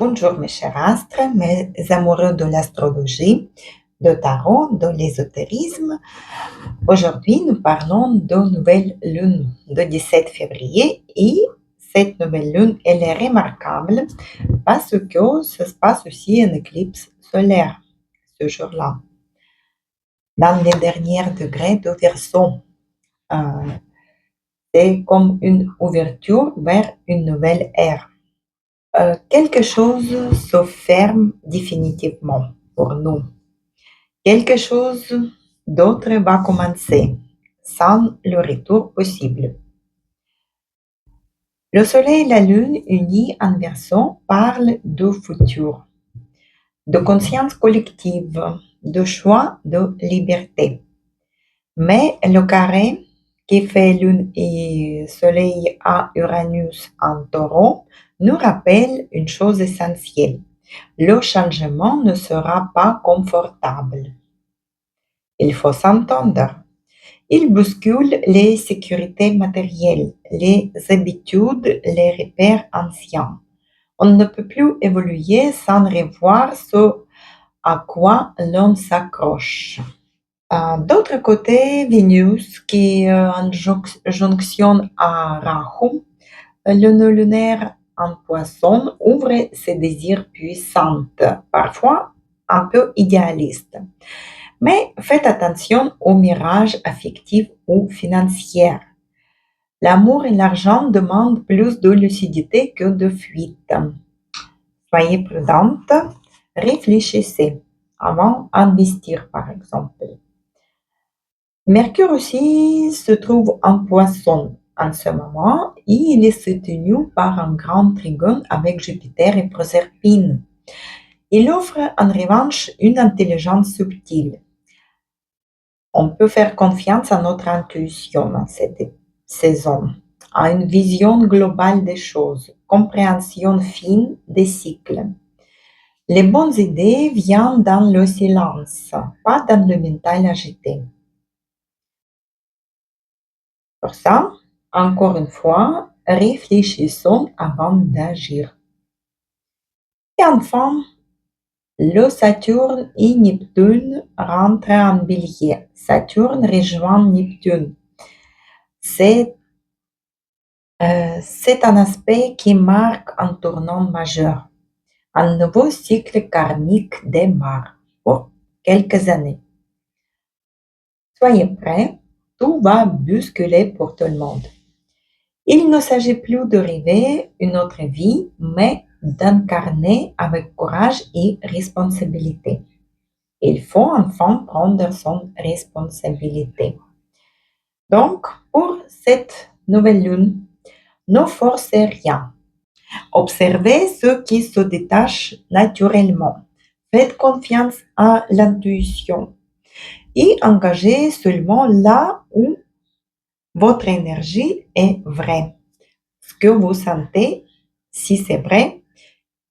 Bonjour mes chers astres, mes amoureux de l'astrologie, de tarot, de l'ésotérisme. Aujourd'hui, nous parlons de nouvelle lune de 17 février et cette nouvelle lune, elle est remarquable parce que ça se passe aussi une éclipse solaire ce jour-là, dans les derniers degrés de Verseau. C'est comme une ouverture vers une nouvelle ère. Quelque chose se ferme définitivement pour nous. Quelque chose d'autre va commencer, sans le retour possible. Le soleil et la lune unis en Verseau parlent de futur, de conscience collective, de choix, de liberté. Mais le carré qui fait lune et soleil à Uranus en taureau nous rappelle une chose essentielle. Le changement ne sera pas confortable. Il faut s'entendre. Il bouscule les sécurités matérielles, les habitudes, les repères anciens. On ne peut plus évoluer sans revoir ce à quoi l'on s'accroche. D'autre côté, Vénus, qui en jonction à Rahu, le nœud lunaire en poisson, ouvre ses désirs puissants, parfois un peu idéalistes. Mais faites attention aux mirages affectifs ou financiers. L'amour et l'argent demandent plus de lucidité que de fuite. Soyez prudente, réfléchissez avant d'investir, par exemple. Mercure aussi se trouve en poisson en ce moment et il est soutenu par un grand trigone avec Jupiter et Proserpine. Il offre en revanche une intelligence subtile. On peut faire confiance à notre intuition dans cette saison, à une vision globale des choses, compréhension fine des cycles. Les bonnes idées viennent dans le silence, pas dans le mental agité. Pour ça, encore une fois, réfléchissons avant d'agir. Et enfin, le Saturne et Neptune rentrent en Bélier. Saturne rejoint Neptune. C'est un aspect qui marque un tournant majeur. Un nouveau cycle karmique démarre pour quelques années. Soyez prêts, tout va bousculer pour tout le monde. Il ne s'agit plus de rêver une autre vie, mais d'incarner avec courage et responsabilité. Il faut enfin prendre son responsabilité. Donc, pour cette nouvelle lune, ne forcez rien. Observez ce qui se détache naturellement. Faites confiance à l'intuition et engagez seulement là où votre énergie est vraie. Ce que vous sentez, si c'est vrai,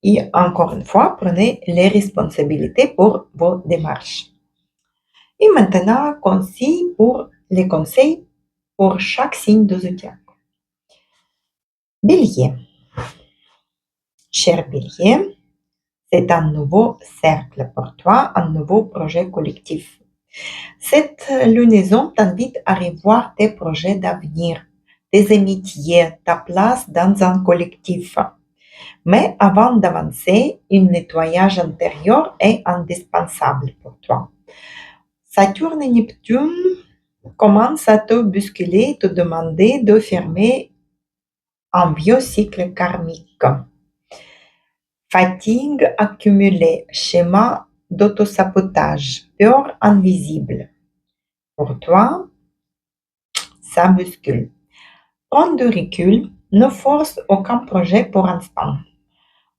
et encore une fois, prenez les responsabilités pour vos démarches. Et maintenant, les conseils pour chaque signe de zodiaque. Bélier. Cher Bélier, c'est un nouveau cercle pour toi, un nouveau projet collectif. Cette lunaison t'invite à revoir tes projets d'avenir, tes amitiés, ta place dans un collectif. Mais avant d'avancer, un nettoyage intérieur est indispensable pour toi. Saturne et Neptune commencent à te bousculer, te demander de fermer un vieux cycle karmique. Fatigue accumulée, schéma d'autosabotage, peur invisible. Pour toi, ça bouscule. Prends du recul, ne force aucun projet pour l'instant.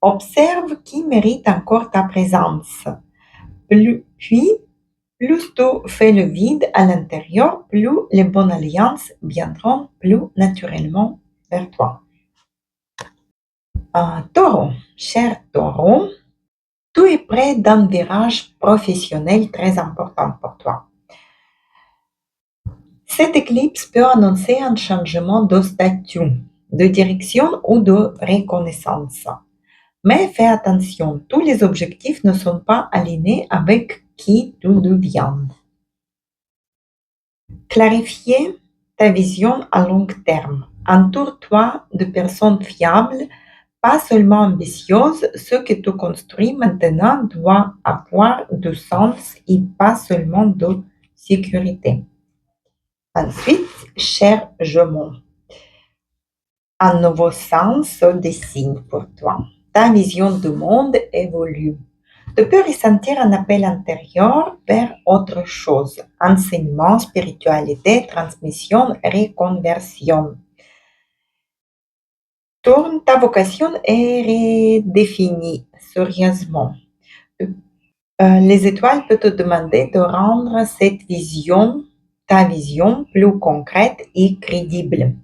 Observe qui mérite encore ta présence. Puis, plus tu fais le vide à l'intérieur, plus les bonnes alliances viendront plus naturellement vers toi. Taureau, cher Taureau, tu es près d'un virage professionnel très important pour toi. Cette éclipse peut annoncer un changement de statut, de direction ou de reconnaissance. Mais fais attention, tous les objectifs ne sont pas alignés avec qui tu deviens. Clarifier ta vision à long terme. Entoure-toi de personnes fiables, pas seulement ambitieuses. Ce que tu construis maintenant doit avoir du sens et pas seulement de sécurité. Ensuite, cher jumeau, un nouveau sens se dessine pour toi. Ta vision du monde évolue. Tu peux ressentir un appel intérieur vers autre chose. Enseignement, spiritualité, transmission, reconversion. Ta vocation est redéfinie sérieusement. Les étoiles peuvent te demander de rendre cette vision, ta vision, plus concrète et crédible.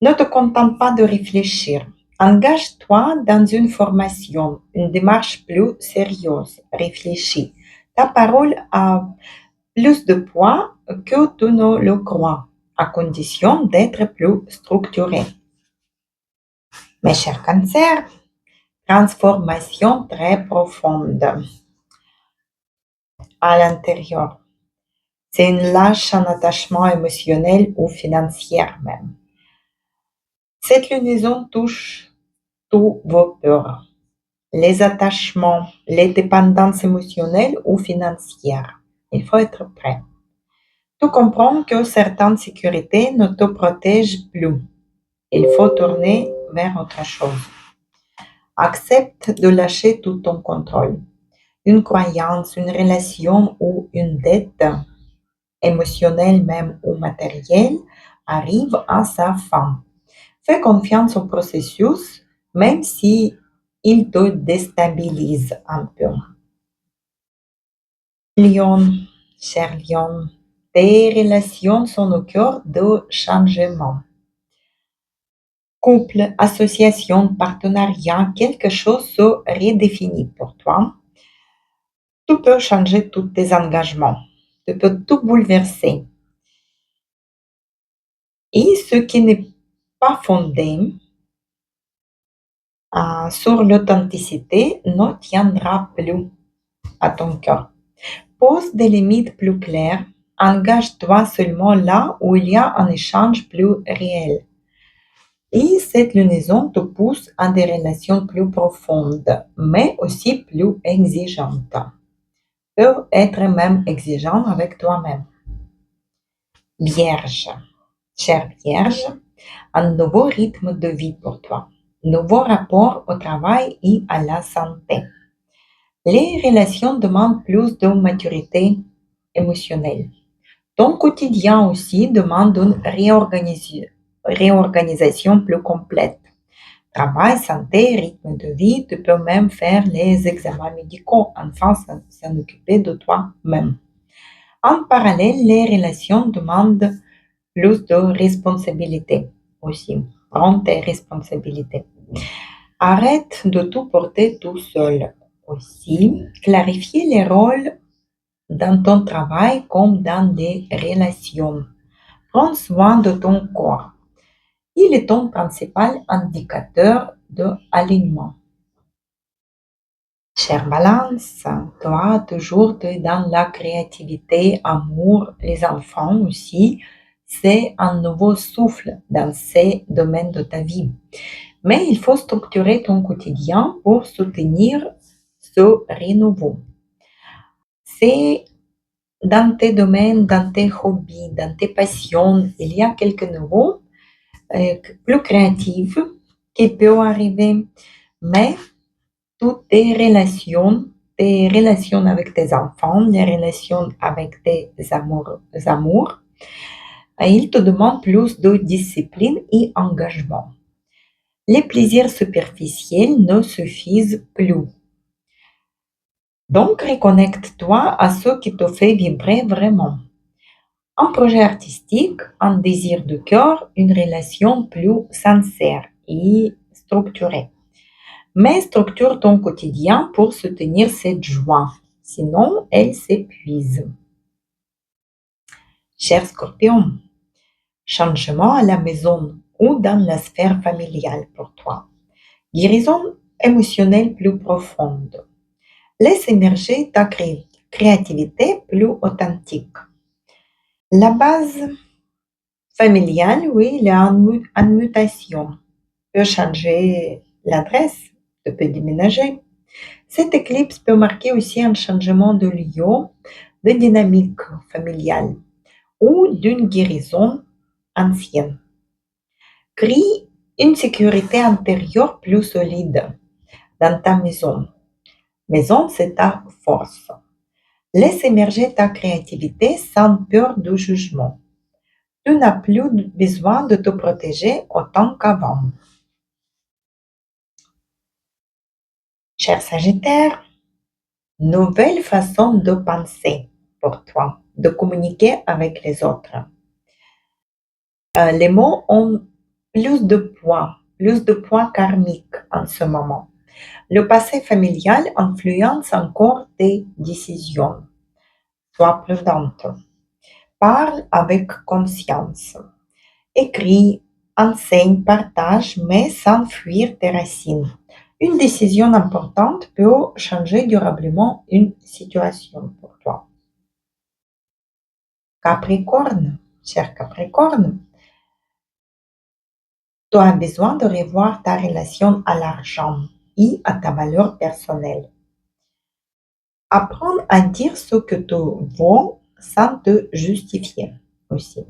Ne te contente pas de réfléchir. Engage-toi dans une formation, une démarche plus sérieuse, réfléchie. Ta parole a plus de poids que tu ne le crois, à condition d'être plus structuré. Mes chers cancers, transformation très profonde à l'intérieur. C'est une lâche en attachement émotionnel ou financier même. Cette lunaison touche tous vos peurs, les attachements, les dépendances émotionnelles ou financières. Il faut être prêt. Tu comprends que certaines sécurités ne te protègent plus. Il faut tourner vers autre chose. Accepte de lâcher tout ton contrôle. Une croyance, une relation ou une dette, émotionnelle même ou matérielle, arrive à sa fin. Fais confiance au processus, même si il te déstabilise un peu. Lion, cher Lion, tes relations sont au cœur de changement. Couple, association, partenariat, quelque chose se redéfinit pour toi. Tu peux changer tous tes engagements. Tu peux tout bouleverser. Et ce qui n'est pas fondé sur l'authenticité ne tiendra plus à ton cœur. Pose des limites plus claires. Engage-toi seulement là où il y a un échange plus réel. Et cette lunaison te pousse à des relations plus profondes, mais aussi plus exigeantes. Peut être même exigeant avec toi-même. Vierge, chère Vierge, un nouveau rythme de vie pour toi, nouveau rapport au travail et à la santé. Les relations demandent plus de maturité émotionnelle. Ton quotidien aussi demande une réorganisation plus complète. Travail, santé, rythme de vie, tu peux même faire les examens médicaux, enfin s'en occuper de toi-même. En parallèle, les relations demandent plus de responsabilité aussi. Prends tes responsabilités. Arrête de tout porter tout seul. Aussi, clarifier les rôles dans ton travail comme dans les relations. Prends soin de ton corps. Il est ton principal indicateur d'alignement. Chère Balance, toi, toujours tu es dans la créativité, amour, les enfants aussi. C'est un nouveau souffle dans ces domaines de ta vie. Mais il faut structurer ton quotidien pour soutenir ce renouveau. C'est dans tes domaines, dans tes hobbies, dans tes passions, il y a quelques nouveaux, plus créatifs qui peuvent arriver. Mais toutes tes relations avec tes enfants, les relations avec tes amours, ils te demandent plus de discipline et engagement. Les plaisirs superficiels ne suffisent plus. Donc, reconnecte-toi à ce qui te fait vibrer vraiment. Un projet artistique, un désir de cœur, une relation plus sincère et structurée. Mais structure ton quotidien pour soutenir cette joie, sinon elle s'épuise. Cher Scorpion, changement à la maison ou dans la sphère familiale pour toi. Guérison émotionnelle plus profonde. Laisse émerger ta créativité plus authentique. La base familiale, oui, elle est en mutation. Peut changer l'adresse, tu peux déménager. Cette éclipse peut marquer aussi un changement de lieu, de dynamique familiale ou d'une guérison ancienne. Crée une sécurité intérieure plus solide dans ta maison. Maison, c'est ta force. Laisse émerger ta créativité sans peur du jugement. Tu n'as plus besoin de te protéger autant qu'avant. Cher Sagittaire, nouvelle façon de penser pour toi, de communiquer avec les autres. Les mots ont plus de poids karmiques en ce moment. Le passé familial influence encore tes décisions. Sois prudente. Parle avec conscience. Écris, enseigne, partage, mais sans fuir tes racines. Une décision importante peut changer durablement une situation pour toi. Capricorne, cher Capricorne, tu as besoin de revoir ta relation à l'argent et à ta valeur personnelle. Apprendre à dire ce que tu vaux sans te justifier aussi.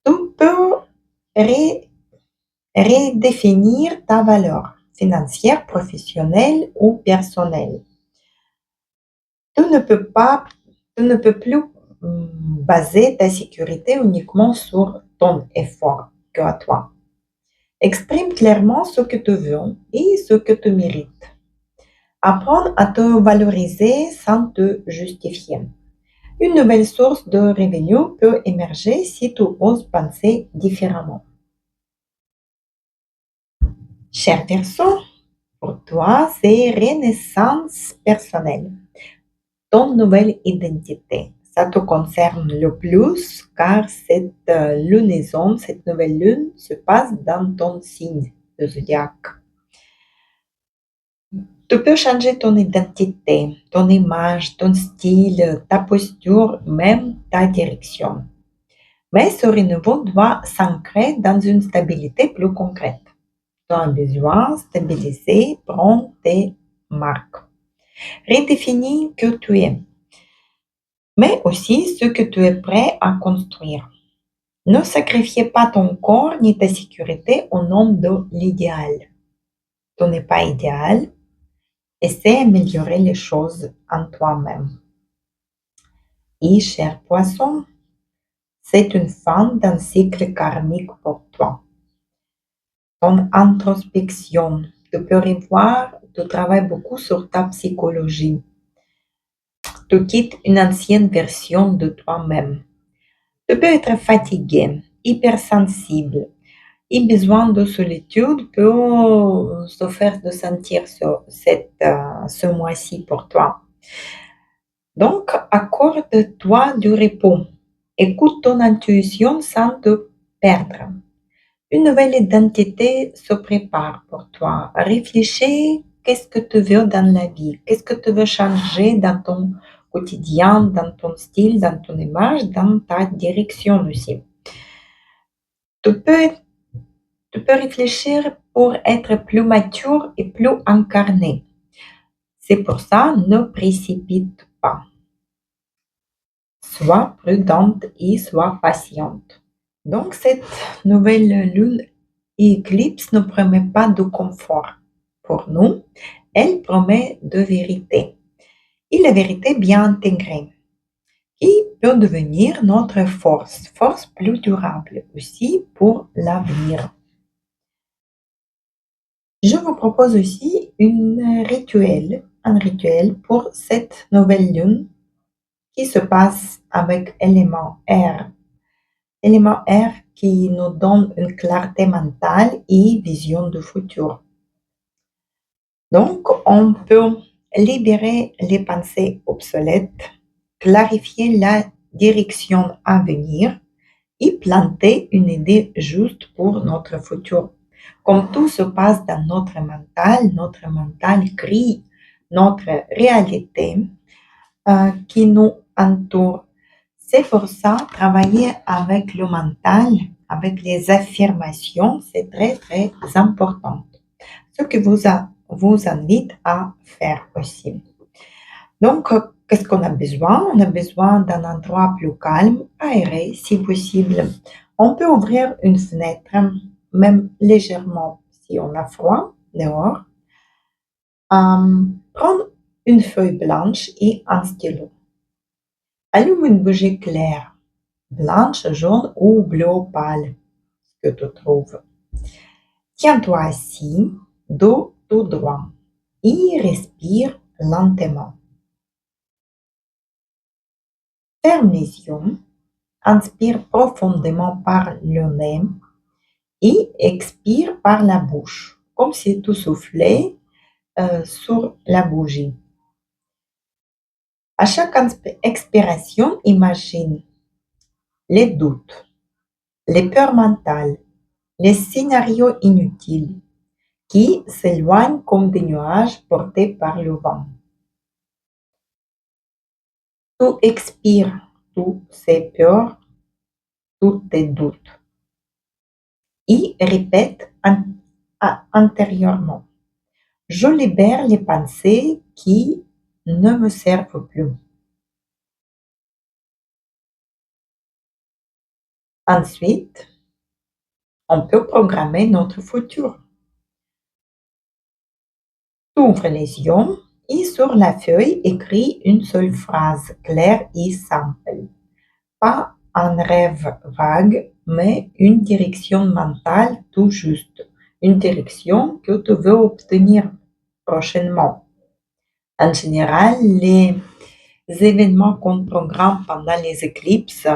Tu peux redéfinir ta valeur financière, professionnelle ou personnelle. Tu ne peux pas, tu ne peux plus baser ta sécurité uniquement sur ton effort que à toi. Exprime clairement ce que tu veux et ce que tu mérites. Apprendre à te valoriser sans te justifier. Une nouvelle source de revenus peut émerger si tu oses penser différemment. Cher Verseau, pour toi, c'est renaissance personnelle, ton nouvelle identité. Ça te concerne le plus car cette lunaison, cette nouvelle lune se passe dans ton signe de zodiaque. Tu peux changer ton identité, ton image, ton style, ta posture, même ta direction. Mais ce renouveau doit s'ancrer dans une stabilité plus concrète. Tu as besoin de stabiliser, prendre tes marques. Redéfinis que tu es, mais aussi ce que tu es prêt à construire. Ne sacrifiez pas ton corps ni ta sécurité au nom de l'idéal. Tu n'es pas idéal. Essaie d'améliorer les choses en toi-même. Et cher poisson, c'est une fin d'un cycle karmique pour toi. Ton introspection, tu peux revoir, tu travailles beaucoup sur ta psychologie. Tu quittes une ancienne version de toi-même. Tu peux être fatigué, hypersensible, et besoin de solitude peut se faire de sentir ce mois-ci pour toi. Donc, accorde-toi du repos. Écoute ton intuition sans te perdre. Une nouvelle identité se prépare pour toi. Réfléchis, qu'est-ce que tu veux dans la vie? Qu'est-ce que tu veux changer dans ton quotidien, dans ton style, dans ton image, dans ta direction aussi? Tu peux, tu peux réfléchir pour être plus mature et plus incarné. C'est pour ça, ne précipite pas. Sois prudente et sois patiente. Donc, cette nouvelle lune éclipse ne promet pas de confort pour nous, elle promet de vérité. Et la vérité bien intégrée, qui peut devenir notre force plus durable aussi pour l'avenir. Je vous propose aussi un rituel pour cette nouvelle lune qui se passe avec élément R. Élément R qui nous donne une clarté mentale et vision du futur. Donc, on peut libérer les pensées obsolètes, clarifier la direction à venir et planter une idée juste pour notre futur. Comme tout se passe dans notre mental crée notre réalité qui nous entoure. C'est pour ça, travailler avec le mental, avec les affirmations, c'est très, très important. Ce que vous invite à faire aussi. Donc, qu'est-ce qu'on a besoin? On a besoin d'un endroit plus calme, aéré, si possible. On peut ouvrir une fenêtre, même légèrement si on a froid dehors. Prendre une feuille blanche et un stylo. Allume une bougie claire, blanche, jaune ou bleu pâle, ce que tu trouves. Tiens-toi assis, dos tout droit, et respire lentement. Ferme les yeux, inspire profondément par le nez et expire par la bouche, comme si tu soufflais sur la bougie. À chaque expiration, imagine les doutes, les peurs mentales, les scénarios inutiles qui s'éloignent comme des nuages portés par le vent. Tu expires tous ces peurs, tous tes doutes et répète intérieurement. Je libère les pensées qui ne me servent plus. Ensuite, on peut programmer notre futur. Tu ouvres les yeux et sur la feuille, écris une seule phrase claire et simple. Pas un rêve vague, mais une direction mentale tout juste. Une direction que tu veux obtenir prochainement. En général, les événements qu'on programme pendant les éclipses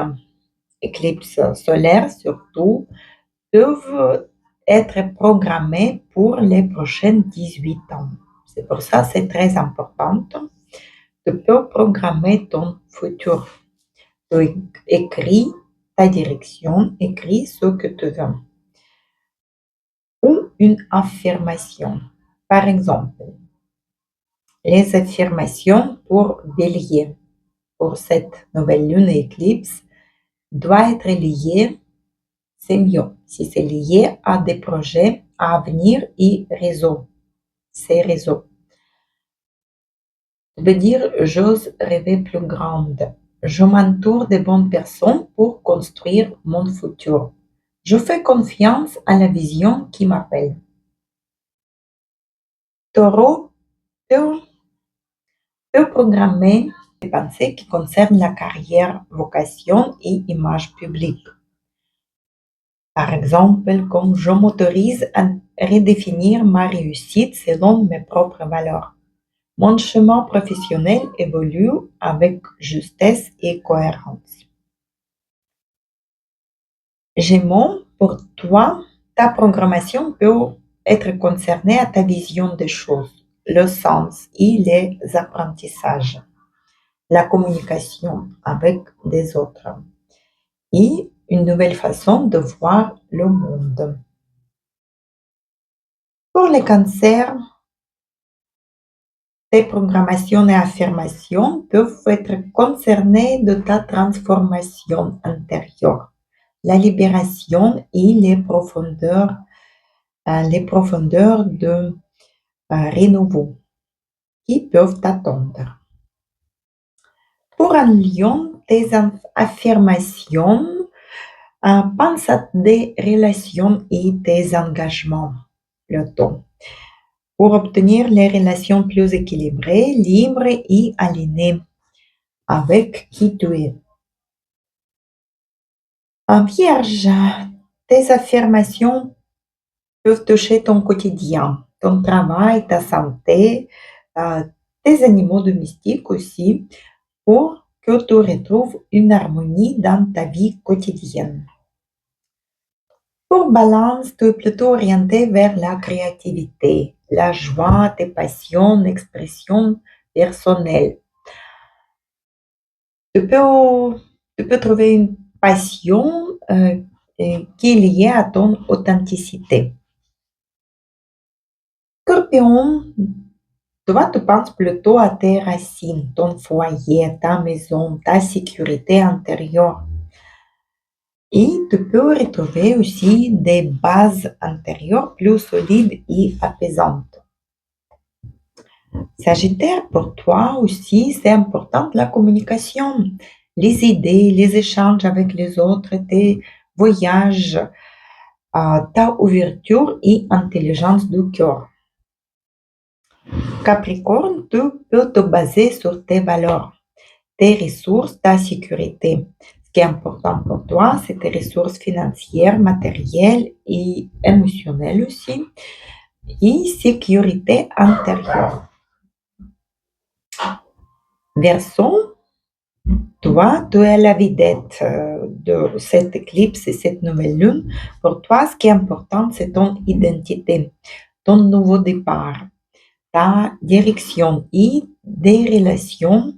solaires surtout, peuvent être programmés pour les prochaines 18 ans. C'est pour ça que c'est très important. Tu peux programmer ton futur. Tu écris ta direction, écris ce que tu veux. Ou une affirmation. Par exemple, les affirmations pour Bélier, pour cette nouvelle lune éclipse, doit être liée, c'est mieux, si c'est lié à des projets à venir et réseaux. C'est réseau. Je veux dire, j'ose rêver plus grande. Je m'entoure de bonnes personnes pour construire mon futur. Je fais confiance à la vision qui m'appelle. Taureau peut programmer des pensées qui concernent la carrière, vocation et image publique. Par exemple, comme je m'autorise à redéfinir ma réussite selon mes propres valeurs. Mon chemin professionnel évolue avec justesse et cohérence. Gémeaux, pour toi, ta programmation peut être concernée à ta vision des choses, le sens et les apprentissages, la communication avec des autres et une nouvelle façon de voir le monde. Pour les cancers, tes programmations et affirmations peuvent être concernées de ta transformation intérieure, la libération et les profondeurs de renouveau qui peuvent t'attendre. Pour un lion, tes affirmations pense à des relations et tes engagements, le temps, pour obtenir les relations plus équilibrées, libres et alignées avec qui tu es. En vierge, tes affirmations peuvent toucher ton quotidien, ton travail, ta santé, euh, tes animaux domestiques aussi, pour que tu retrouves une harmonie dans ta vie quotidienne. Pour balance, tu es plutôt orienté vers la créativité, la joie, tes passions, l'expression personnelle. Tu peux, tu peux trouver une passion qui est liée à ton authenticité. Scorpion, toi, tu penses plutôt à tes racines, ton foyer, ta maison, ta sécurité intérieure. Et tu peux retrouver aussi des bases intérieures plus solides et apaisantes. Sagittaire, pour toi aussi, c'est important la communication, les idées, les échanges avec les autres, tes voyages, ta ouverture et intelligence du cœur. Capricorne, tu peux te baser sur tes valeurs, tes ressources, ta sécurité. Ce qui est important pour toi, c'est tes ressources financières, matérielles et émotionnelles aussi, et sécurité intérieure. Verseau, toi, tu es la vedette de cette éclipse et cette nouvelle lune. Pour toi, ce qui est important, c'est ton identité, ton nouveau départ, ta direction et des relations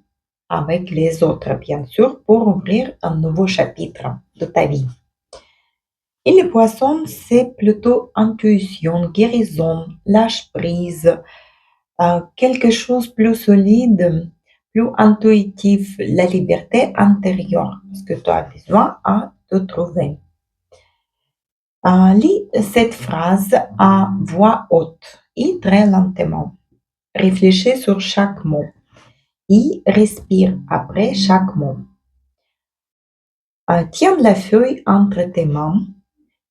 avec les autres, bien sûr, pour ouvrir un nouveau chapitre de ta vie. Et les poissons, c'est plutôt intuition, guérison, lâche prise, quelque chose plus solide, plus intuitif, la liberté intérieure, ce que tu as besoin à te trouver. Lis cette phrase à voix haute et très lentement. Réfléchis sur chaque mot et respire après chaque mot. Tiens la feuille entre tes mains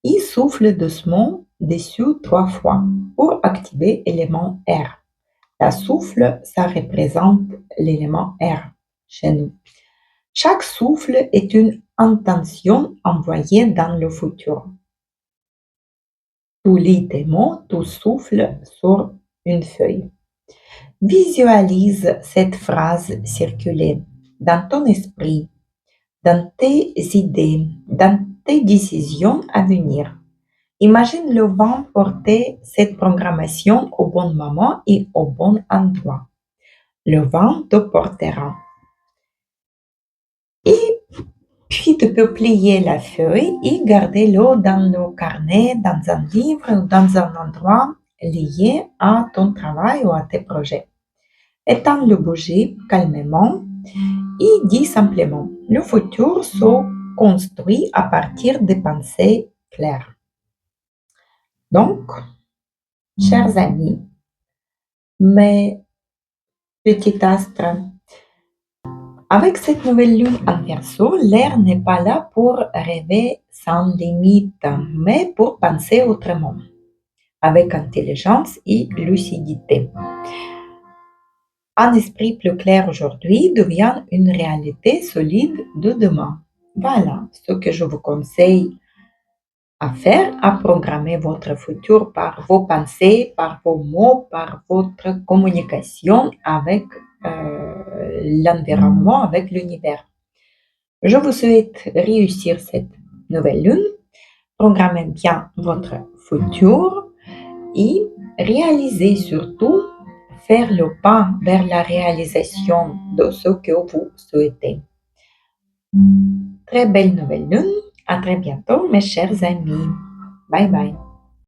et souffle doucement dessus 3 fois pour activer l'élément R. La souffle, ça représente l'élément R chez nous. Chaque souffle est une intention envoyée dans le futur. Tu lis tes mots, tu souffles sur une feuille. Visualise cette phrase circuler dans ton esprit, dans tes idées, dans tes décisions à venir. Imagine le vent porter cette programmation au bon moment et au bon endroit. Le vent te portera. Et puis tu peux plier la feuille et garder-le dans le carnet, dans un livre ou dans un endroit lié à ton travail ou à tes projets. Éteins le bougie calmement et dis simplement, le futur se construit à partir des pensées claires. Donc, chers amis, mes petits astres, avec cette nouvelle lune en Verseau, l'air n'est pas là pour rêver sans limite, mais pour penser autrement, avec intelligence et lucidité. Un esprit plus clair aujourd'hui devient une réalité solide de demain. Voilà ce que je vous conseille à faire, à programmer votre futur par vos pensées, par vos mots, par votre communication avec l'environnement, avec l'univers. Je vous souhaite réussir cette nouvelle lune, programmez bien votre futur et réalisez surtout faire le pas vers la réalisation de ce que vous souhaitez. Très belle nouvelle lune. À très bientôt, mes chers amis. Bye bye.